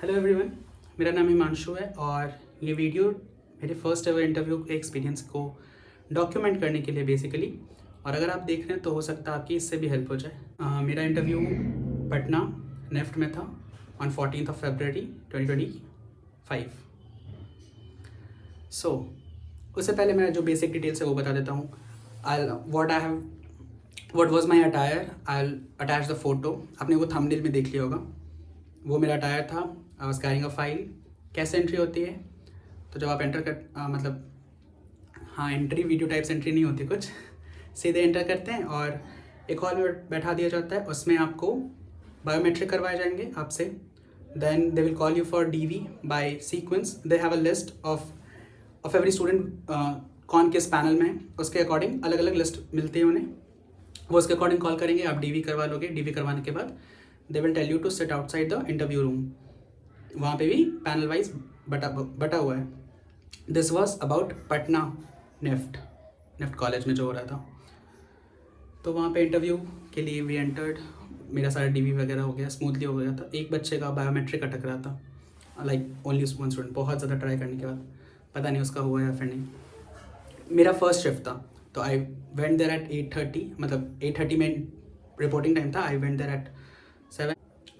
Hello everyone, मेरा नाम हिमांशु है और ये वीडियो मेरे फर्स्ट एवर इंटरव्यू के एक्सपीरियंस को डॉक्यूमेंट करने के लिए बेसिकली। और अगर आप देख रहे हैं तो हो सकता है आपकी इससे भी हेल्प हो जाए। मेरा इंटरव्यू पटना नेफ्ट में था ऑन 14 फरवरी 2025। सो उससे पहले मैं जो बेसिक डिटेल्स है वो बता देता हूँ। What was my attire, I attach the photo. आपने वो थंबनेल में देख लिया होगा, वो मेरा अटायर था। I was carrying a file. कैसे एंट्री होती है, तो जब आप एंटर कर मतलब हाँ, एंट्री वीडियो टाइप्स एंट्री नहीं होती कुछ, सीधे एंटर करते हैं और एक हॉल में बैठा दिया जाता है। उसमें आपको बायोमेट्रिक करवाए जाएंगे आपसे। Then they will call you for DV by sequence. They have a list of every student, कौन किस पैनल में है उसके अकॉर्डिंग अलग अलग लिस्ट मिलती है उन्हें। वो उसके अकॉर्डिंग कॉल करेंगे, आप DV करवा लोगे। DV करवाने के बाद they will tell you to sit outside the interview room. वहाँ पे भी पैनल वाइज बटा हुआ है। This was about Patna NIFT college में जो हो रहा था। तो वहाँ पे इंटरव्यू के लिए वी एंटर्ड। मेरा सारा DV वगैरह हो गया, स्मूथली हो गया था। एक बच्चे का बायोमेट्रिक अटक रहा था, लाइक ओनली वन स्टूडेंट। बहुत ज़्यादा ट्राई करने के बाद पता नहीं उसका हुआ या फिर नहीं। मेरा फर्स्ट शिफ्ट था तो आई वेंट देयर एट 8:30, मतलब 8:30 में रिपोर्टिंग टाइम था। I went there at 7।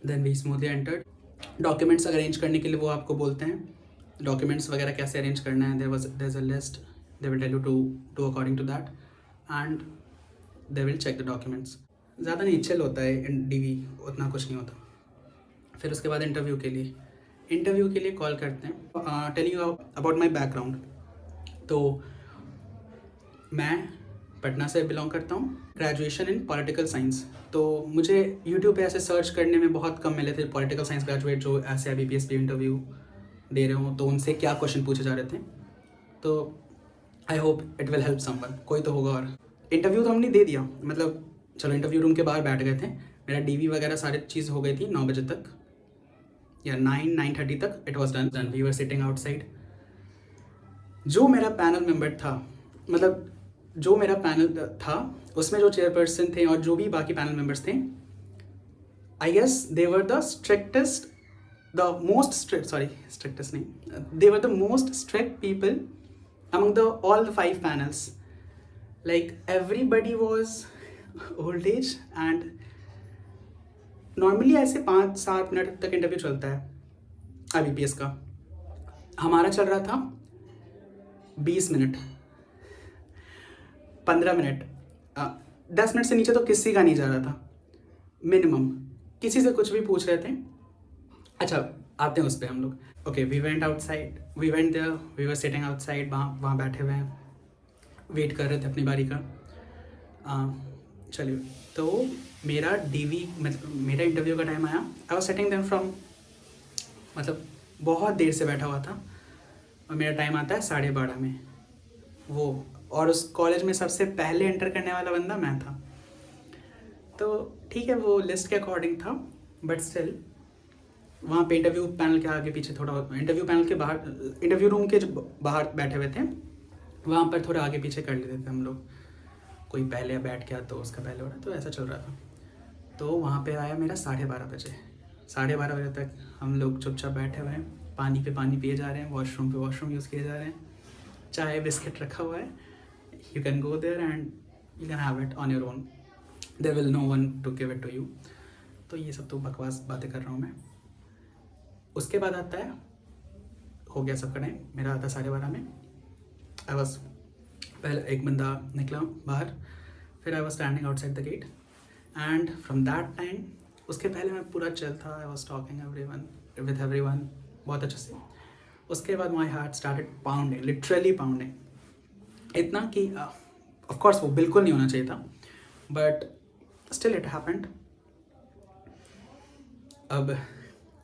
Then we smoothly entered. Documents arrange करने के लिए वो आपको बोलते हैं डॉक्यूमेंट्स वगैरह कैसे अरेंज करना है। There is a list, they will tell you to do according to that and they will check the documents. ज़्यादा नहीं, चिल होता है DV, उतना कुछ नहीं होता। फिर उसके बाद इंटरव्यू के लिए कॉल करते हैं। Telling you about my background. तो मैं पटना से बिलोंग करता हूँ, ग्रेजुएशन इन पॉलिटिकल साइंस। तो मुझे यूट्यूब पे ऐसे सर्च करने में बहुत कम मिले थे पॉलिटिकल साइंस ग्रेजुएट जो ऐसे IBPS पे इंटरव्यू दे रहे हों, तो उनसे क्या क्वेश्चन पूछे जा रहे थे। तो I hope it will help someone, कोई तो होगा। और इंटरव्यू तो हमने दे दिया, मतलब चलो इंटरव्यू रूम के बाहर बैठ गए थे। मेरा DV वगैरह सारी चीज़ हो गई थी 9 बजे तक या 9:30 तक it was done. We were sitting outside. जो मेरा पैनल मेंबर था, मतलब जो मेरा पैनल था उसमें जो चेयरपर्सन थे और जो भी बाकी पैनल मेंबर्स थे, I guess they were the strictest, the most strict, sorry strictest नहीं, they were the most strict people among all the 5 panels. Like everybody was old age and normally ऐसे 5-7 minute तक interview चलता है IBPS का। हमारा चल रहा था 20 मिनट, 15 मिनट, 10 मिनट से नीचे तो किसी का नहीं जा रहा था मिनिमम। किसी से कुछ भी पूछ रहे थे। अच्छा, आते हैं उस पर हम लोग। Okay, we went there, we were sitting outside. वहाँ बैठे हुए हैं, वेट कर रहे थे अपनी बारी का। चलिए, तो मेरा DV, मतलब मेरा इंटरव्यू का टाइम आया। I was sitting them from, मतलब बहुत देर से बैठा हुआ था और मेरा टाइम आता है 12:30 में वो। और उस कॉलेज में सबसे पहले एंटर करने वाला बंदा मैं था। तो ठीक है, वो लिस्ट के अकॉर्डिंग था, बट स्टिल वहाँ पे इंटरव्यू पैनल के आगे पीछे थोड़ा, इंटरव्यू पैनल के बाहर, इंटरव्यू रूम के जो बाहर बैठे हुए थे वहाँ पर थोड़ा आगे पीछे कर लेते थे हम लोग। कोई पहले बैठ गया तो उसका पहले हो रहा, तो ऐसा चल रहा था। तो वहाँ पे आया मेरा 12:30 बजे। 12:30 बजे तक हम लोग चुपचाप बैठे हुए हैं, पानी पे पानी पिए जा रहे हैं, वॉशरूम पे वॉशरूम यूज़ किए जा रहे हैं, चाय बिस्किट रखा हुआ है। You can go there and you can have it on your own, there will no one to give it to you. तो ये सब तो बकवास बातें कर रहा हूँ मैं। उसके बाद आता है, हो गया सबका टाइम, मेरा आता 12:30 में। आई वॉज, पहले एक बंदा निकला बाहर, फिर I was standing outside the gate and from that time, उसके पहले मैं पूरा चल था। I was talking with everyone बहुत अच्छे से। उसके बाद my heart started pounding, literally pounding, इतना कि ऑफकोर्स वो बिल्कुल नहीं होना चाहिए था, बट स्टिल इट हैपेंड। अब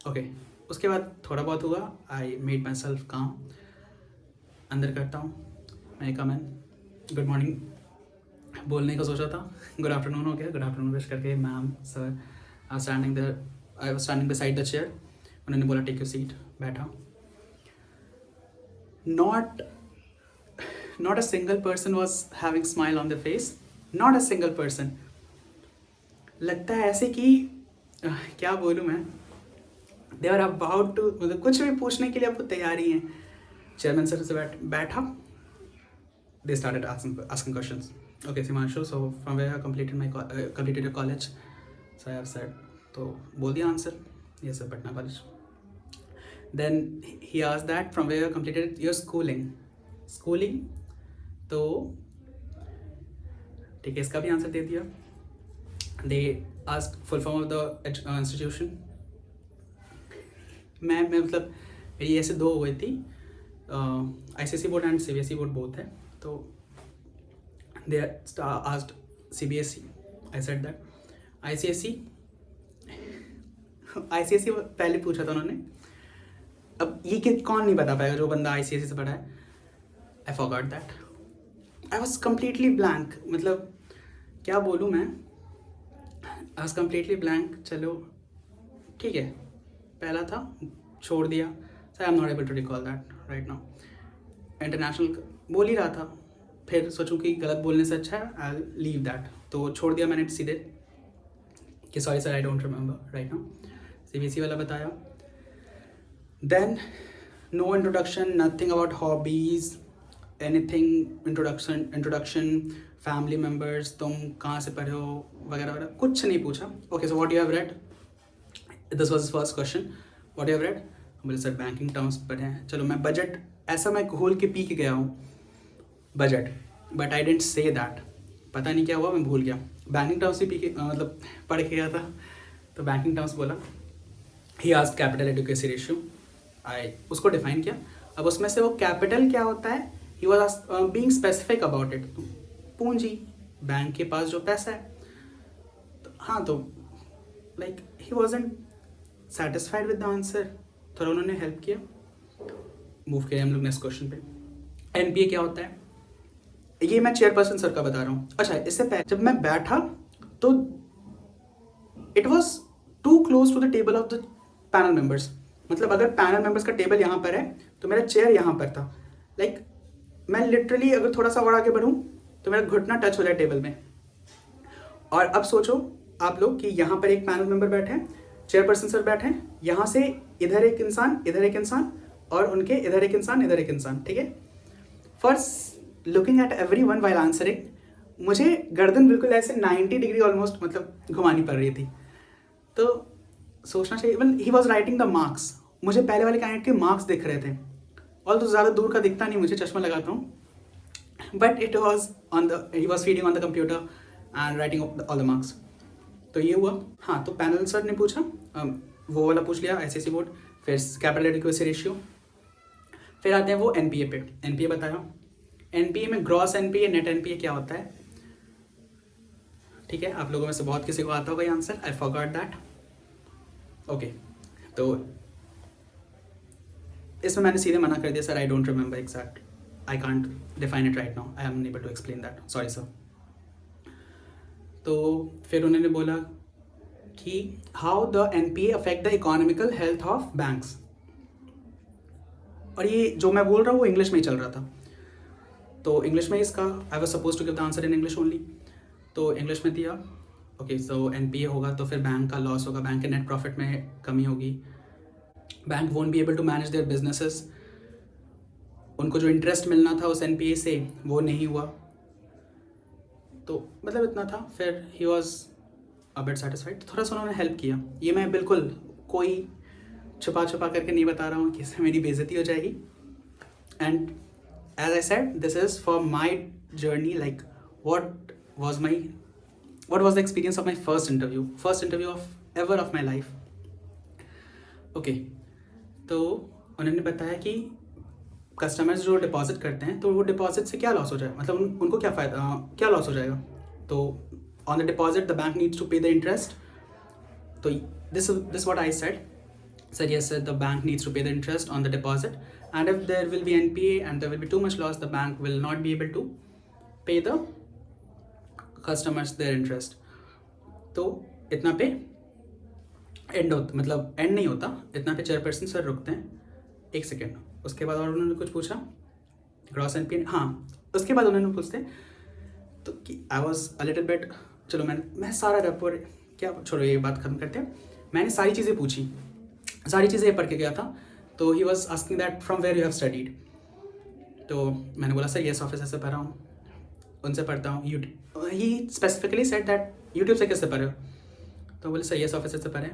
ओके, उसके बाद थोड़ा बहुत हुआ। आई मेड माई सेल्फ काम। अंदर करता हूँ, मैं कम इन, गुड मॉर्निंग बोलने का सोचा था, गुड आफ्टरनून हो गया। गुड आफ्टरनून विश करके ma'am sir, I was standing beside the chair. उन्होंने बोला टेक योर सीट, बैठा। Not a single person was having smile on the face, not a single person. लगता है ऐसे कि क्या बोलूँ मैं, दे आर अबाउट टू, मतलब कुछ भी पूछने के लिए आपको तैयारी हैं। चेयरमैन सर से बैठा, they started asking questions. Okay, Simanshu, so from where I completed your college? So I have said, तो बोल दिया answer, yes sir, Patna college. Then he asked that from where you completed your schooling, तो ठीक है, इसका भी answer दे दिया. They asked full form of the institution. मैं मतलब मेरी ऐसे दो हो गई थी, ICSE board and CBSE board both है. तो they asked CBSE. I said that ICSE पहले पूछा था उन्होंने. अब ये कि कौन नहीं बता पाएगा जो बंदा ICSE से पढ़ा है. I forgot that. I was completely blank. मतलब क्या बोलूँ मैं, I was completely blank. चलो ठीक है, पहला था, छोड़ दिया. So I am not able to recall that right now. International बोल ही रहा था, फिर सोचूं कि गलत बोलने से अच्छा है, आई लीव दैट, तो छोड़ दिया मैंने सीधे कि sorry sir I don't remember right now. CBSE वाला बताया. Then no introduction, nothing about hobbies, anything, introduction, family members, तुम कहाँ से पढ़े हो वगैरह वगैरह, कुछ नहीं पूछा. Okay, so what you have read, this was first question, what you have read. बोले सर बैंकिंग टर्म्स पढ़े हैं. चलो मैं बजट, ऐसा मैं घोल के पी के गया हूँ budget, but I didn't say that. पता नहीं क्या हुआ, मैं भूल गया. बैंकिंग टर्म्स भी पी के मतलब पढ़ के गया था, तो बैंकिंग टर्म्स बोला. He asked capital adequacy ratio, I उसको डिफाइन किया. अब उसमें से वो कैपिटल क्या होता है, he was being specific about it. पूंजी, बैंक के पास जो पैसा है. तो हाँ, तो like he wasn't satisfied with the answer. थोड़ा उन्होंने हेल्प किया. मूव किया हम लोग नेक्स्ट क्वेश्चन पे. NPA क्या होता है, ये मैं चेयरपर्सन सर का बता रहा हूँ. अच्छा, इससे पहले जब मैं बैठा तो it was too close to the table of the panel members. मतलब अगर पैनल मेंबर्स का टेबल यहाँ पर है तो मेरा चेयर यहाँ पर था. लाइक मैं लिटरली अगर थोड़ा सा और आगे बढ़ूँ तो मेरा घुटना टच हो जाए टेबल में. और अब सोचो आप लोग कि यहाँ पर एक पैनल मेंबर बैठे हैं, चेयरपर्सन सर बैठे हैं, यहाँ से इधर एक इंसान, इधर एक इंसान, और उनके इधर एक इंसान, इधर एक इंसान. ठीक है, first looking at everyone while answering, मुझे गर्दन बिल्कुल ऐसे 90 डिग्री ऑलमोस्ट मतलब घुमानी पड़ रही थी. तो सोचना चाहिए, मतलब he was writing the marks. मुझे पहले वाले कैंडिडेट के मार्क्स दिख रहे थे, और तो ज़्यादा दूर का दिखता नहीं, मुझे चश्मा लगाता हूँ, but it was on the, he was feeding on the computer and writing all the marks. तो ये हुआ. हाँ, तो पैनल सर ने पूछा, वो वाला पूछ लिया ICSE बोर्ड. फिर कैपिटल एडिक्वेसी रेशियो. फिर आते हैं वो NPA पे. NPA बताया. NPA में ग्रॉस NPA, नेट NPA क्या होता है. ठीक है, आप लोगों में से बहुत किसी को आता होगा ये answer. I forgot that. Okay, तो इसमें मैंने सीधे मना कर दिया, sir I don't remember exact, I can't define it right now, I am unable to explain that, sorry sir. तो फिर उन्होंने बोला कि how the NPA affect the economical health of banks. और ये जो मैं बोल रहा हूँ वो इंग्लिश में ही चल रहा था, तो इंग्लिश में इसका I was suppose to give the answer in English only, तो इंग्लिश में दिया. ओके, सो NPA होगा तो फिर बैंक का लॉस होगा, बैंक के नेट प्रॉफिट में कमी होगी, bank won't be able to manage their businesses, उनको जो इंटरेस्ट मिलना था उस NPA से वो नहीं हुआ. तो मतलब इतना था. फिर ही वॉज अ बिट सेटिस्फाइड. थोड़ा सा उन्होंने हेल्प किया. ये मैं बिल्कुल कोई छुपा करके नहीं बता रहा हूँ कि इससे मेरी बेइज्जती हो जाएगी. And as I said, this is for my journey, like what was the experience of my first interview of ever of my life. Okay, तो उन्होंने बताया कि कस्टमर्स जो डिपॉजिट करते हैं तो वो डिपॉजिट से क्या लॉस हो जाए, मतलब उनको क्या फ़ायदा, क्या लॉस हो जाएगा. तो on the deposit the bank needs to pay the interest. तो this what I said, sir yes sir, the bank needs to pay the interest on the deposit, and if there will be NPA and there will be too much loss, the bank will not be able to pay the customers their interest. तो इतना पे and होता, मतलब and नहीं होता, इतना पे chairperson sir रुकते हैं. एक सेकेंड. उसके बाद और उन्होंने कुछ पूछा, ग्रॉस NPA. हाँ, उसके बाद उन्होंने पूछते तो कि I was a little bit, चलो मैं सारा रेपोर्ट क्या, छोड़ो ये बात खत्म करते हैं. मैंने सारी चीज़ें पूछी, सारी चीज़ें पढ़ के गया था. तो he was asking that from where you have studied. तो मैंने बोला सर येस ऑफिसर से पढ़ा हूँ, उनसे पढ़ता हूँ. ही स्पेसिफिकली सेड दैट यूट्यूब से किससे पढ़े हो. तो बोले सर येस ऑफिसर से पढ़े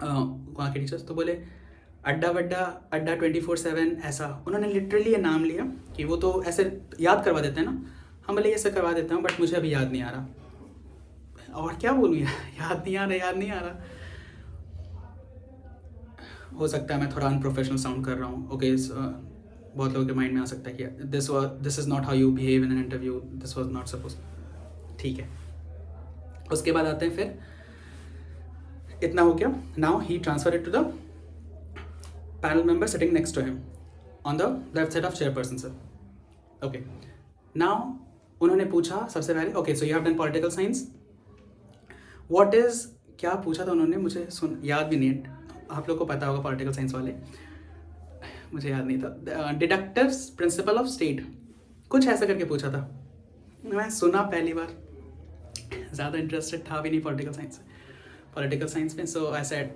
वहाँ के टीचर्स. तो बोले अड्डा वड्डा अड्डा 24/7 ऐसा. उन्होंने लिटरली ये नाम लिया कि वो तो ऐसे याद करवा देते हैं ना. हम बोले ये सब करवा देता हूँ बट मुझे अभी याद नहीं आ रहा. और क्या बोलूँ याद नहीं आ रहा. हो सकता है मैं थोड़ा अनप्रोफेशनल साउंड कर रहा हूँ. ओके, बहुत लोगों के माइंड में आ सकता है कि this is not how you behave in an interview, this was not suppose. ठीक है, उसके बाद आते हैं फिर. इतना हो गया. Now he transfer it to the panel member sitting next to him on the left side of chairperson sir. Okay, now उन्होंने पूछा सबसे पहले, okay so you have done political science, what is, क्या पूछा था उन्होंने, मुझे याद भी नहीं है. आप लोग को पता होगा पॉलिटिकल साइंस वाले, मुझे याद नहीं था. डिडक्टिव प्रिंसिपल ऑफ स्टेट, कुछ ऐसा करके पूछा था. मैं सुना पहली बार, ज़्यादा इंटरेस्टेड था भी नहीं पॉलिटिकल साइंस में. So I said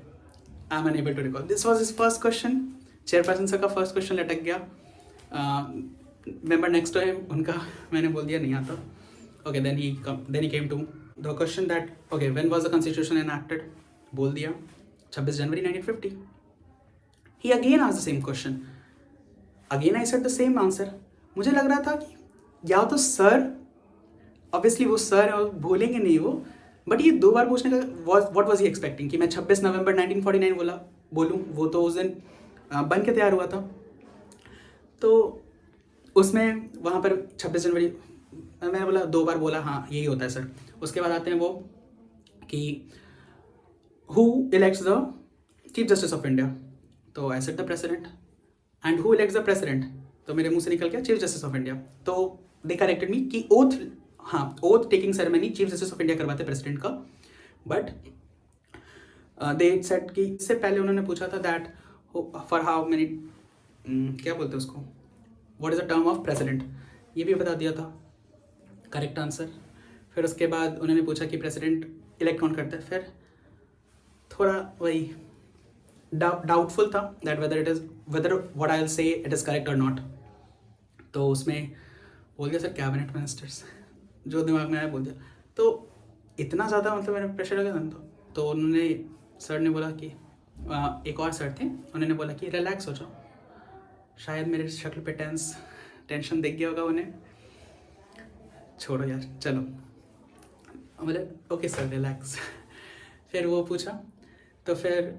I am unable to recall. This was his first question. Chairperson sir का फर्स्ट क्वेश्चन लटक गया. मेंबर नेक्स्ट टू हिम, उनका मैंने बोल दिया नहीं आता. Okay, then he came to the question that okay when was the constitution enacted. बोल दिया 26 जनवरी 1950. He again asked the same question. Again I said the same answer. मुझे लग रहा था कि या तो सर, ऑब्वियसली वो सर है और भूलेंगे नहीं वो, बट ये 2 बार पूछने का व्हाट वाज ही एक्सपेक्टिंग कि मैं 26 नवंबर 1949 बोलूँ. वो तो उस दिन बन के तैयार हुआ था. तो उसमें वहाँ पर 26 जनवरी मैंने बोला, 2 बार बोला, हाँ यही होता है सर. उसके बाद आते हैं वो कि who elects the chief justice of India. तो I said the president. And who elects the president. तो मेरे मुंह से निकल गया चीफ जस्टिस ऑफ इंडिया. तो दे करेक्टेड मी कि oath taking ceremony chief justice of India करवाते प्रेसिडेंट का. बट दे सेड कि इससे पहले उन्होंने पूछा था दैट फॉर हाउ मेनी, क्या बोलते हैं उसको, what is the term of president. ये भी बता दिया था, करेक्ट आंसर. फिर उसके बाद उन्होंने पूछा कि प्रेसिडेंट इलेक्ट कौन करता है. फिर थोड़ा वही डाउटफुल था that whether what I will say it is correct और नॉट. तो उसमें बोल दिया सर कैबिनेट मिनिस्टर्स, जो दिमाग में आया बोल दिया. तो इतना ज़्यादा मतलब मेरा प्रेशर हो गया था. तो उन्होंने, सर ने बोला कि एक और सर थे, उन्होंने बोला कि रिलैक्स हो जाओ. शायद मेरे शक्ल पे टेंशन दिख गया होगा उन्हें. छोड़ो यार, चलो. बोले ओके सर रिलैक्स. फिर वो पूछा, तो फिर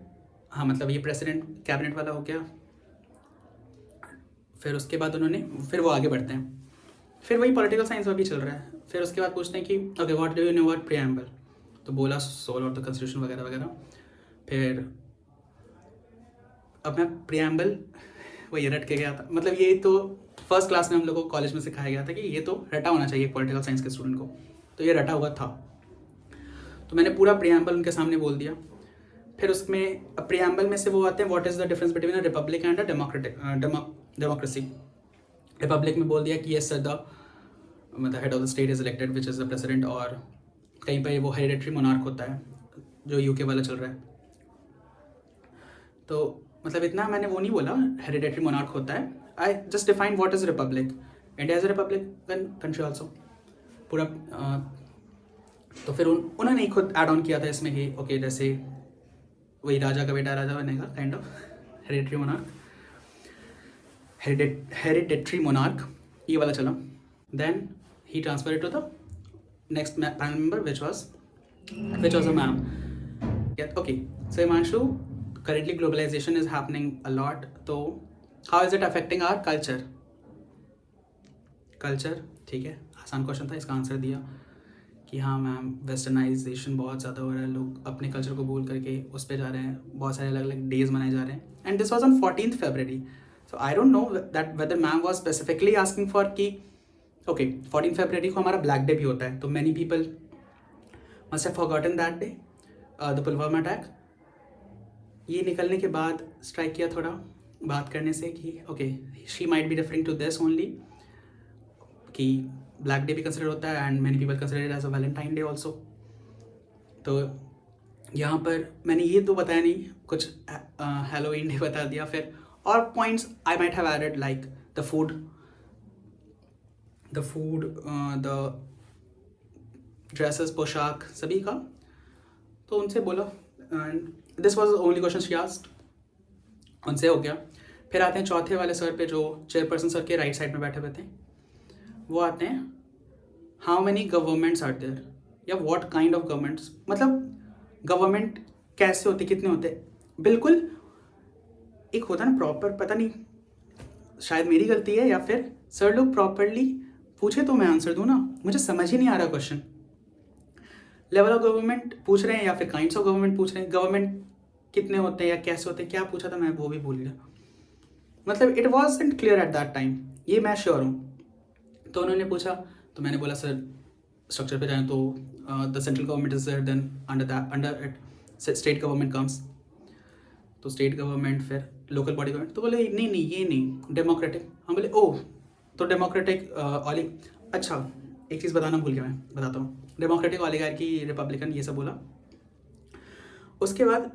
हाँ मतलब ये प्रेसिडेंट कैबिनेट वाला हो गया. फिर उसके बाद उन्होंने, फिर वो आगे बढ़ते हैं. फिर वही पॉलिटिकल साइंस में भी चल रहा है. फिर उसके बाद पूछते हैं कि okay what do you know about preamble. तो बोला सोल ऑफ द कॉन्स्टिट्यूशन वगैरह वगैरह. फिर अब मैं प्रीएम्बल वही रट के गया था. मतलब ये तो फर्स्ट क्लास में हम लोगों को कॉलेज में सिखाया गया था कि ये तो रटा होना चाहिए पॉलिटिकल साइंस के स्टूडेंट को. तो ये रटा हुआ था. तो मैंने पूरा प्रीएम्बल उनके सामने बोल दिया. फिर उसमें प्रीएम्बल में से वो आते हैं what is the difference between a republic and a democracy. Republic में बोल दिया कि येस सर द मतलब head of the state is elected which is the president. और कहीं पर वो हेरिडेटरी मोनार्क होता है जो यूके वाला चल रहा है. तो मतलब इतना मैंने वो नहीं बोला हेरिडेटरी मोनार्क होता है. I just define what is Republic. India is a Republican country also पूरा. तो फिर उन्होंने ही खुद ऐड ऑन किया था इसमें कि ओके जैसे वही राजा का बेटा राजा बनेगा kind of hereditary monarch. Hereditary monarch ये वाला चला. Then he transfer to the next panel member which was a ma'am. Yeah, okay. So Himanshu, currently globalization is happening a lot. So how is it affecting our culture? Culture, ठीक है, आसान question था. इसका answer दिया कि हाँ ma'am westernisation बहुत ज़्यादा हो रहा है. लोग अपने कल्चर को भूल करके उस पर जा रहे हैं. बहुत सारे अलग अलग डेज मनाए जा रहे हैं. And this was on 14th February. So I don't know that whether ma'am was specifically asking for कि ओके 14th February को हमारा ब्लैक डे भी होता है. तो many people must have forgotten that day, the Pulwama attack. ये निकलने के बाद स्ट्राइक किया थोड़ा बात करने से कि okay she might be referring to this only कि ब्लैक डे भी कंसिडर होता है and many people consider it as a Valentine day also. तो यहाँ पर मैंने ये तो बताया नहीं, कुछ हैलोवीन डे बता दिया, फिर और points I might have added like the food, the dresses, पोशाक सभी का, तो उनसे बोला and this was only question she asked, उनसे हो गया। फिर आते हैं चौथे वाले सर पे जो चेयरपर्सन सर के राइट साइड में बैठे हुए थे, वो आते हैं how many governments are there, या व्हाट काइंड ऑफ गवर्नमेंट्स, मतलब गवर्नमेंट कैसे होते, कितने होते। बिल्कुल एक होता ना प्रॉपर, पता नहीं शायद मेरी गलती है या फिर सर लोग प्रॉपरली पूछे तो मैं आंसर दूँ ना, मुझे समझ ही नहीं आ रहा क्वेश्चन। लेवल ऑफ गवर्नमेंट पूछ रहे हैं या फिर काइंड्स ऑफ गवर्नमेंट पूछ रहे हैं, गवर्नमेंट कितने होते हैं या कैसे होते हैं, क्या पूछा था मैं वो भी भूल गया। मतलब it wasn't clear at that time, ये मैं श्योर हूँ। तो उन्होंने पूछा तो मैंने बोला सर स्ट्रक्चर पे जाएं तो the central government is there, then under it state government comes, तो स्टेट गवर्नमेंट फिर लोकल बॉडी गवर्नमेंट। तो बोले नहीं नहीं ये नहीं, डेमोक्रेटिक। हम बोले ओह तो डेमोक्रेटिक अच्छा एक चीज़ बताना भूल गया, मैं बताता हूँ। डेमोक्रेटिक, ओलिगार्की, रिपब्लिकन, ये सब बोला। उसके बाद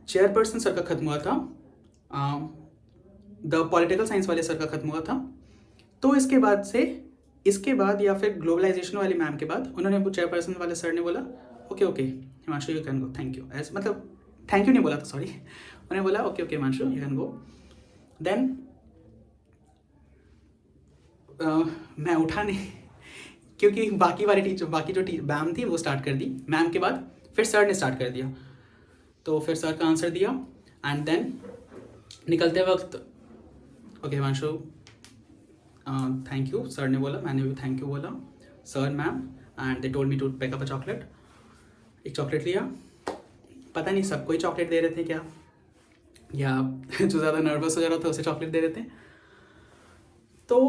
चेयरपर्सन सर का खत्म हुआ था, द पॉलिटिकल साइंस वाले सर का खत्म हुआ था। तो इसके बाद या फिर ग्लोबलाइजेशन वाली मैम के बाद उन्होंने चेयरपर्सन वाले सर ने बोला okay okay Himanshu you can go, thank you, ऐसे मतलब थैंक यू नहीं बोला था, सॉरी, उन्होंने बोला okay okay Himanshu you can go. Then मैं उठा नहीं क्योंकि बाकी जो मैम थी वो स्टार्ट कर दी, मैम के बाद फिर सर ने स्टार्ट कर दिया, तो फिर सर का आंसर दिया एंड देन निकलते वक्त okay Himanshu thank you, sir ने बोला, मैंने भी थैंक यू बोला, sir ma'am, and they told me to pick up a chocolate. एक चॉकलेट लिया, पता नहीं सबको ही चॉकलेट दे रहे थे क्या, या जो ज़्यादा नर्वस हो जा रहा था उसे चॉकलेट दे रहे थे। तो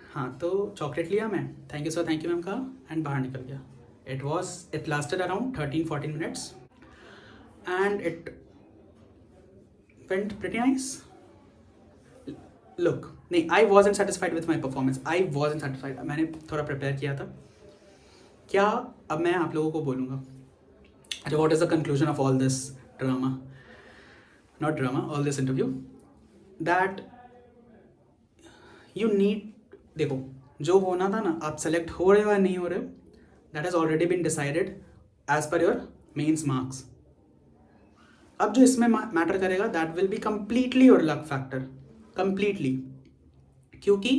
हाँ, तो चॉकलेट लिया मैं, thank you sir, thank you ma'am कहा एंड बाहर निकल गया। It lasted around 13-14 minutes and it went pretty nice. Look नहीं, I wasn't satisfied with my performance, I wasn't satisfied, मैंने थोड़ा प्रिपेयर किया था। क्या अब मैं आप लोगों को बोलूँगा अच्छा what is the conclusion of all this drama, not drama, all this interview, that you need, देखो जो होना था ना, आप सेलेक्ट हो रहे हो या नहीं हो रहे हो, that has already been decided as per your mains marks. अब जो इसमें मैटर करेगा that will be completely your luck factor, completely, क्योंकि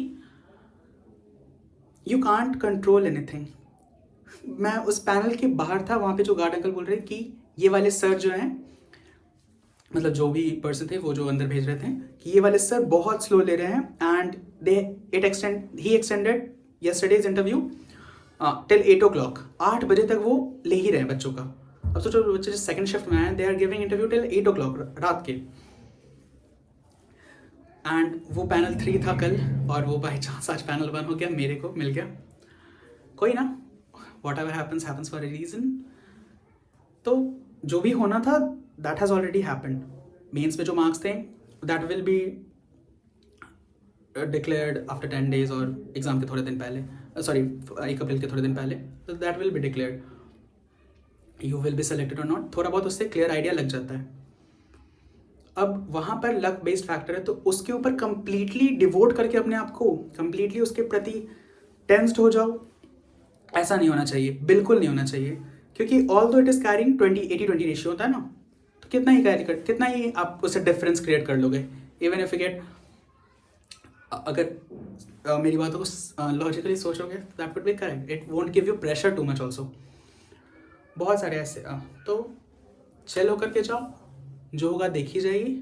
यू कांट कंट्रोल एनीथिंग। मैं उस पैनल के बाहर था, वहाँ पे जो गार्ड अंकल बोल रहे कि ये वाले सर जो हैं, मतलब जो भी पर्सन थे वो जो अंदर भेज रहे थे, कि ये वाले सर बहुत स्लो ले रहे हैं and he extended yesterday's interview till 8 o'clock, 8 बजे तक वो ले ही रहे हैं बच्चों का। अब सोचो बच्चे जो सेकंड शिफ्ट में आए, they are giving interview till 8 o'clock रात के, एंड वो पैनल 3 था कल, और वो बाई चांस आज पैनल 1 हो गया, मेरे को मिल गया। कोई ना, whatever happens happens for a reason. तो जो भी होना था that has already happened. Mains में जो मार्क्स थे that will be declared after 10 days, और एग्ज़ाम के थोड़े दिन पहले, सॉरी 1 अप्रैल के थोड़े दिन पहले, तो that will be declared, you will be selected और नॉट, थोड़ा बहुत उससे क्लियर आइडिया लग जाता है। अब वहाँ पर लक बेस्ड फैक्टर है, तो उसके ऊपर कंप्लीटली डिवोट करके अपने आप को कंप्लीटली उसके प्रति टेंस्ड हो जाओ, ऐसा नहीं होना चाहिए, बिल्कुल नहीं होना चाहिए। क्योंकि ऑल दो इट इज़ कैरिंग 20-80-20 रेशियो होता है ना, तो कितना ही आप उससे डिफरेंस क्रिएट कर लोगे। इवन इफ यू गेट, अगर मेरी बातों को लॉजिकली सोचोगे that would be correct, it won't give you pressure too much also. बहुत सारे ऐसे तो चिल होकर के जाओ, जो होगा देखी जाएगी,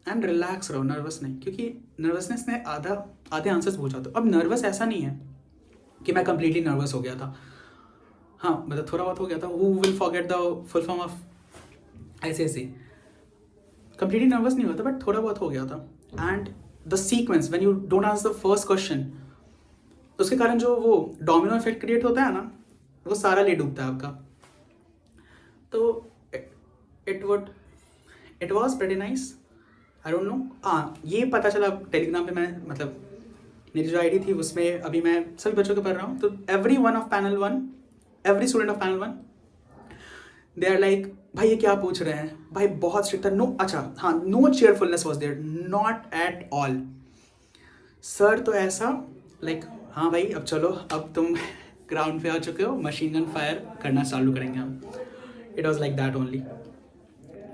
एंड रिलैक्स रहो, नर्वस नहीं, क्योंकि नर्वसनेस ने आधे आंसर्स पूछा। तो अब नर्वस ऐसा नहीं है कि मैं कंप्लीटली नर्वस हो गया था, हाँ मतलब थोड़ा बहुत हो गया था। Who will forget the full form of ऐसे कंप्लीटली नर्वस नहीं हुआ था, बट थोड़ा बहुत हो गया था। And the sequence when you don't answer the first question, उसके कारण जो वो डोमिनो इफेक्ट क्रिएट होता है ना, वो सारा ले डूबता है आपका। तो it was pretty nice, I don't know. हाँ, ये पता चला टेलीग्राम पे, मैं मतलब मेरी जो आईडी थी उसमें अभी मैं सभी बच्चों को पढ़ रहा हूँ, तो every student of panel 1 they are like भाई ये क्या पूछ रहे हैं भाई, बहुत स्ट्रिक्ट था। नो, अच्छा हाँ, no cheerfulness was there, not at all. Sir तो ऐसा लाइक हाँ भाई अब चलो, अब तुम ग्राउंड पे आ चुके हो, मशीन गन फायर करना चालू करेंगे हम। It was like that only.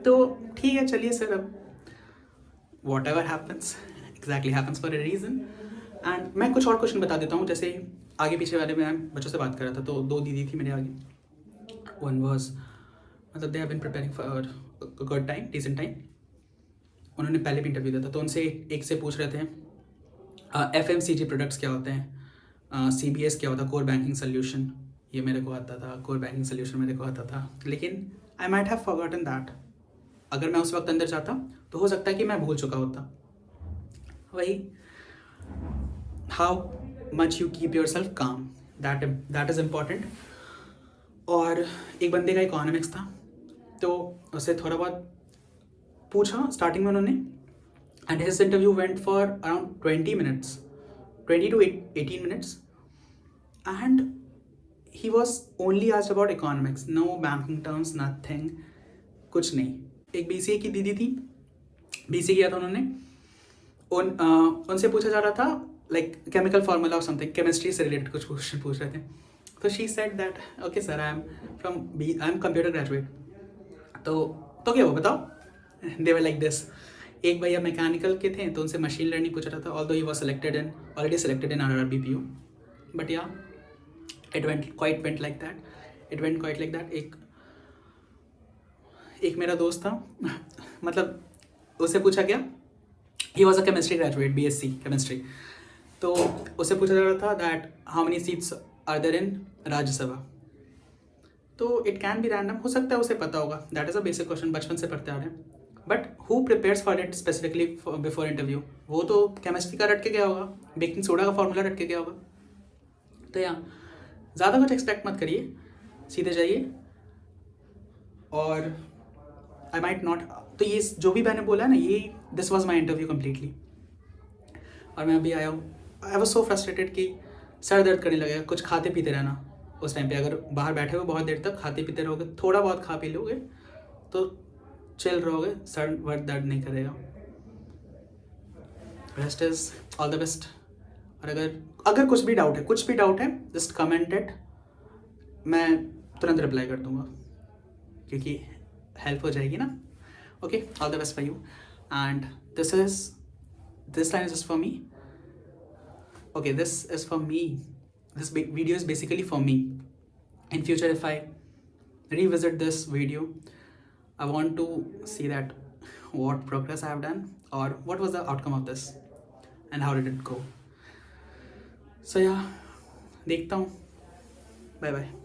तो ठीक है चलिए सर, अब what ever happens exactly happens for a reason. And मैं कुछ और क्वेश्चन बता देता हूँ। जैसे आगे पीछे वाले में बच्चों से बात कर रहा था, तो 2 दीदी थी मेरे आगे। वन वॉज मतलब they have been preparing for good time, decent time. उन्होंने पहले भी इंटरव्यू दिया था, तो उनसे एक से पूछ रहे थे FMCG प्रोडक्ट्स क्या होते हैं, CBS क्या होता है, कोर बैंकिंग सोल्यूशन। ये मेरे को आता था, कोर बैंकिंग सोल्यूशन मेरे को आता था, लेकिन आई माइट हैव फॉरगॉटन दैट। अगर मैं उस वक्त अंदर जाता तो हो सकता है कि मैं भूल चुका होता। वही, how much you keep your self काम, दैट इज़ इम्पॉर्टेंट। और एक बंदे का इकोनॉमिक्स था, तो उससे थोड़ा बहुत पूछा स्टार्टिंग में उन्होंने, and his interview went for around 20 minutes, 20 to 18 minutes, and he was only asked about economics, no banking terms, nothing, कुछ नहीं। एक BCA की दीदी थी, BCA किया था उन्होंने, उनसे पूछा जा रहा था लाइक केमिकल फार्मूला और समथिंग, केमिस्ट्री से रिलेटेड कुछ क्वेश्चन पूछ रहे थे। तो she said that okay sir, I am computer graduate. तो क्या हुआ बताओ। दे वर लाइक दिस। एक भैया मैकेनिकल के थे, तो उनसे मशीन लर्निंग पूछ रहा था, although he was already selected in RRB PU, but yeah it went quite like that. एक मेरा दोस्त था मतलब उससे पूछा गया, he was a chemistry graduate, BSc chemistry. तो उससे पूछा जा रहा था that how many seats are there in Rajya Sabha. तो इट कैन बी रैंडम, हो सकता है उसे पता होगा, that is a basic question, बचपन से पढ़ते आ रहे हैं। But who prepares for it specifically before interview? वो तो केमिस्ट्री का रट के गया होगा, बेकिंग सोडा का फॉर्मूला रट के गया होगा। तो यहाँ ज़्यादा कुछ एक्सपेक्ट मत करिए, सीधे जाइए। और आई माइट नॉट, तो ये जो भी मैंने बोला है ना, ये this was my interview completely. और मैं अभी आया हूँ, आई वॉज सो फ्रस्ट्रेटेड कि सर दर्द करने लगेगा। कुछ खाते पीते रहना उस टाइम पे, अगर बाहर बैठे हो बहुत देर तक खाते पीते रहोगे, थोड़ा बहुत खा पी लोगे तो चिल रहोगे, सर वर्द दर्द नहीं करेगा। Rest is all the best. और अगर कुछ भी डाउट है जस्ट कमेंट इट, मैं तुरंत रिप्लाई कर दूंगा, क्योंकि हेल्प हो जाएगी ना। Okay, all the best for you. And this line is just for me. Okay, this is for me. This video is basically for me. In future, if I revisit this video, I want to see that what progress I have done, or what was the outcome of this and how did it go. So yeah, देखता हूँ, bye bye.